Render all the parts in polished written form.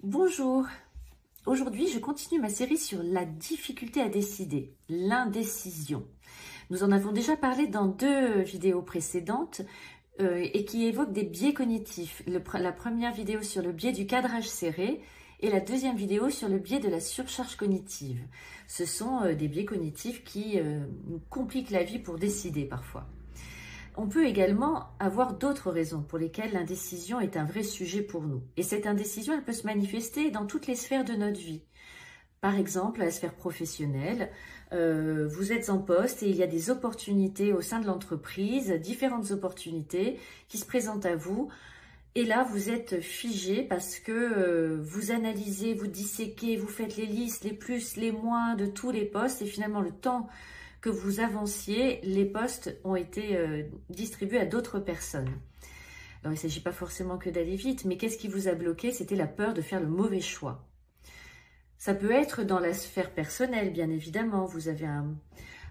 Bonjour, aujourd'hui je continue ma série sur la difficulté à décider, l'indécision. Nous en avons déjà parlé dans deux vidéos précédentes et qui évoquent des biais cognitifs. La première vidéo sur le biais du cadrage serré et la deuxième vidéo sur le biais de la surcharge cognitive. Ce sont des biais cognitifs qui nous compliquent la vie pour décider parfois. On peut également avoir d'autres raisons pour lesquelles l'indécision est un vrai sujet pour nous. Et cette indécision, elle peut se manifester dans toutes les sphères de notre vie. Par exemple, la sphère professionnelle, vous êtes en poste et il y a des opportunités au sein de l'entreprise, différentes opportunités qui se présentent à vous. Et là, vous êtes figé parce que vous analysez, vous disséquez, vous faites les listes, les plus, les moins de tous les postes et finalement le temps que vous avanciez, les postes ont été distribués à d'autres personnes. Alors, il ne s'agit pas forcément que d'aller vite, mais qu'est-ce qui vous a bloqué? C'était la peur de faire le mauvais choix. Ça peut être dans la sphère personnelle, bien évidemment. Vous avez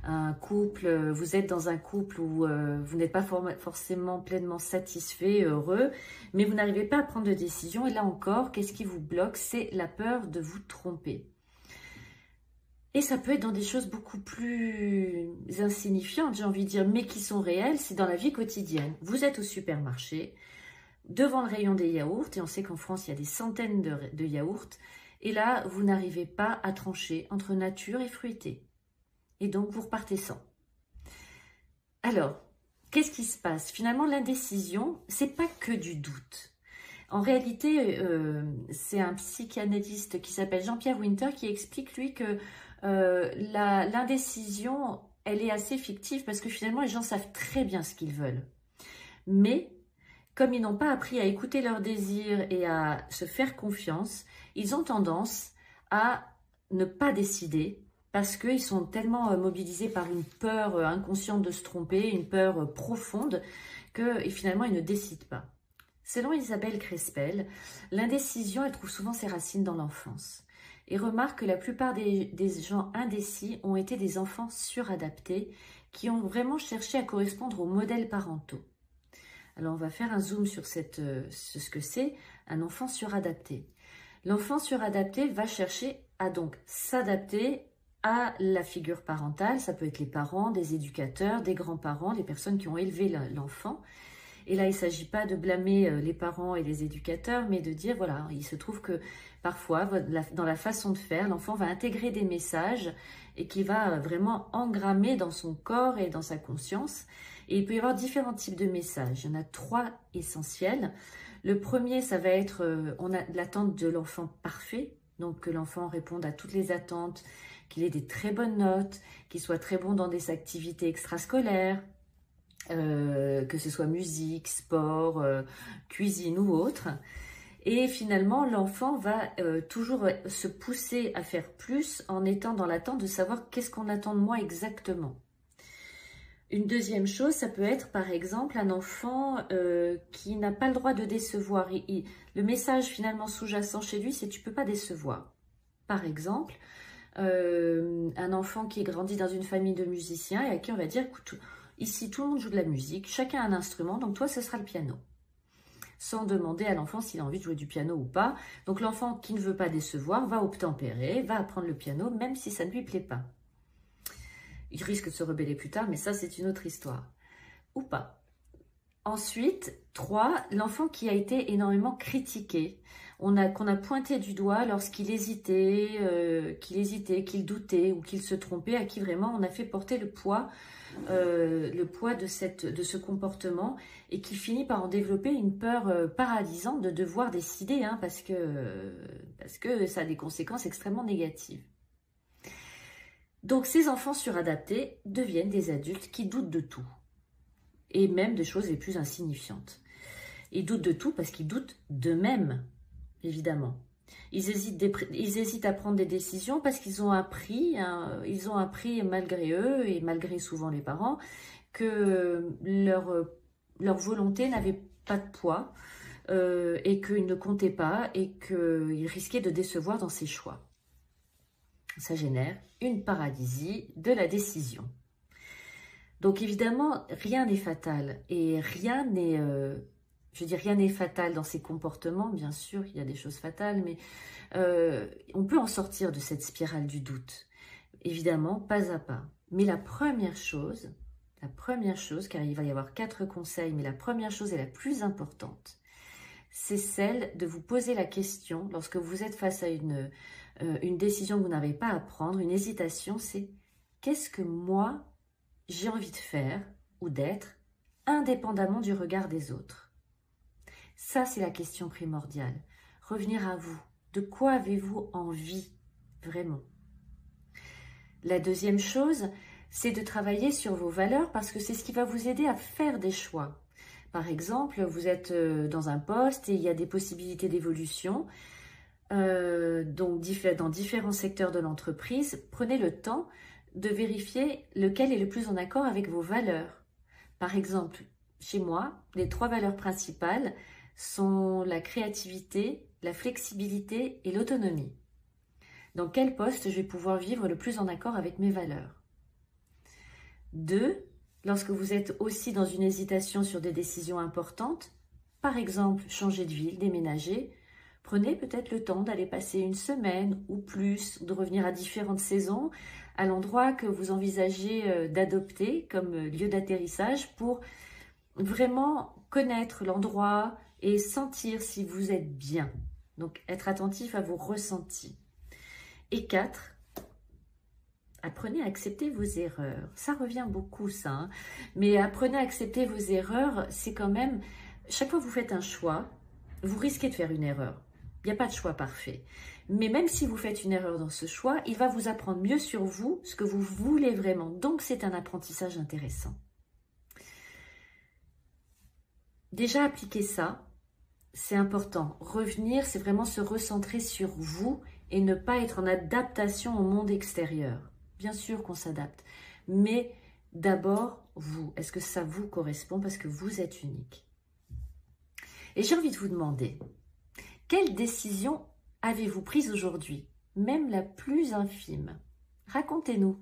un couple, vous êtes dans un couple où vous n'êtes pas forcément pleinement satisfait, heureux, mais vous n'arrivez pas à prendre de décision. Et là encore, qu'est-ce qui vous bloque? C'est la peur de vous tromper. Et ça peut être dans des choses beaucoup plus insignifiantes, j'ai envie de dire, mais qui sont réelles, c'est dans la vie quotidienne. Vous êtes au supermarché, devant le rayon des yaourts, et on sait qu'en France, il y a des centaines de yaourts, et là, vous n'arrivez pas à trancher entre nature et fruité. Et donc, vous repartez sans. Alors, qu'est-ce qui se passe? Finalement, l'indécision, c'est pas que du doute. En réalité, c'est un psychanalyste qui s'appelle Jean-Pierre Winter qui explique, lui, que l'indécision, elle est assez fictive parce que finalement, les gens savent très bien ce qu'ils veulent. Mais, comme ils n'ont pas appris à écouter leurs désirs et à se faire confiance, ils ont tendance à ne pas décider parce qu'ils sont tellement mobilisés par une peur inconsciente de se tromper, une peur profonde, que finalement, ils ne décident pas. Selon Isabelle Crespel, l'indécision, elle trouve souvent ses racines dans l'enfance. Et remarque que la plupart des gens indécis ont été des enfants suradaptés qui ont vraiment cherché à correspondre aux modèles parentaux. Alors, on va faire un zoom sur ce que c'est un enfant suradapté. L'enfant suradapté va chercher à donc s'adapter à la figure parentale. Ça peut être les parents, des éducateurs, des grands-parents, les personnes qui ont élevé l'enfant. Et là, il ne s'agit pas de blâmer les parents et les éducateurs, mais de dire, voilà, il se trouve que parfois, dans la façon de faire, l'enfant va intégrer des messages et qui va vraiment engrammer dans son corps et dans sa conscience. Et il peut y avoir différents types de messages. Il y en a 3 essentiels. Le premier, ça va être, on a l'attente de l'enfant parfait, donc que l'enfant réponde à toutes les attentes, qu'il ait des très bonnes notes, qu'il soit très bon dans des activités extrascolaires, que ce soit musique, sport, cuisine ou autre. Et finalement, l'enfant va toujours se pousser à faire plus en étant dans l'attente de savoir qu'est-ce qu'on attend de moi exactement. Une deuxième chose, ça peut être par exemple un enfant qui n'a pas le droit de décevoir. Le message finalement sous-jacent chez lui, c'est tu ne peux pas décevoir. Par exemple, un enfant qui grandit dans une famille de musiciens et à qui on va dire, écoute, ici, tout le monde joue de la musique, chacun a un instrument, donc toi, ce sera le piano. Sans demander à l'enfant s'il a envie de jouer du piano ou pas. Donc l'enfant qui ne veut pas décevoir va obtempérer, va apprendre le piano, même si ça ne lui plaît pas. Il risque de se rebeller plus tard, mais ça, c'est une autre histoire. Ou pas. Ensuite, 3, l'enfant qui a été énormément critiqué. Qu'on a pointé du doigt lorsqu'il hésitait, qu'il doutait ou qu'il se trompait, à qui vraiment on a fait porter le poids de ce comportement et qui finit par en développer une peur paralysante de devoir décider, hein, parce que ça a des conséquences extrêmement négatives. Donc ces enfants suradaptés deviennent des adultes qui doutent de tout, et même des choses les plus insignifiantes. Ils doutent de tout parce qu'ils doutent d'eux-mêmes, évidemment. Ils hésitent à prendre des décisions parce qu'ils ont appris, hein, malgré eux et malgré souvent les parents, que leur volonté n'avait pas de poids et qu'ils ne comptaient pas et qu'ils risquaient de décevoir dans ses choix. Ça génère une paralysie de la décision. Donc évidemment, rien n'est fatal et rien n'est Je dis rien n'est fatal dans ces comportements, bien sûr, il y a des choses fatales, mais on peut en sortir de cette spirale du doute. Évidemment, pas à pas. Mais la première chose, car il va y avoir 4 conseils, mais la première chose et la plus importante, c'est celle de vous poser la question, lorsque vous êtes face à une décision que vous n'avez pas à prendre, une hésitation, c'est qu'est-ce que moi, j'ai envie de faire ou d'être, indépendamment du regard des autres. Ça, c'est la question primordiale. Revenir à vous. De quoi avez-vous envie, vraiment? La deuxième chose, c'est de travailler sur vos valeurs parce que c'est ce qui va vous aider à faire des choix. Par exemple, vous êtes dans un poste et il y a des possibilités d'évolution. Donc, dans différents secteurs de l'entreprise, prenez le temps de vérifier lequel est le plus en accord avec vos valeurs. Par exemple, chez moi, les 3 valeurs principales sont la créativité, la flexibilité et l'autonomie. Dans quel poste je vais pouvoir vivre le plus en accord avec mes valeurs? 2, lorsque vous êtes aussi dans une hésitation sur des décisions importantes, par exemple changer de ville, déménager, prenez peut-être le temps d'aller passer une semaine ou plus, de revenir à différentes saisons, à l'endroit que vous envisagez d'adopter comme lieu d'atterrissage pour vraiment connaître l'endroit et sentir si vous êtes bien. Donc, être attentif à vos ressentis. Et 4, apprenez à accepter vos erreurs. Ça revient beaucoup, ça. Hein, mais apprenez à accepter vos erreurs, c'est quand même... Chaque fois que vous faites un choix, vous risquez de faire une erreur. Il n'y a pas de choix parfait. Mais même si vous faites une erreur dans ce choix, il va vous apprendre mieux sur vous, ce que vous voulez vraiment. Donc, c'est un apprentissage intéressant. Déjà, appliquer ça, c'est important. Revenir, c'est vraiment se recentrer sur vous et ne pas être en adaptation au monde extérieur. Bien sûr qu'on s'adapte, mais d'abord, vous. Est-ce que ça vous correspond parce que vous êtes unique? Et j'ai envie de vous demander, quelle décision avez-vous prise aujourd'hui, même la plus infime? Racontez-nous.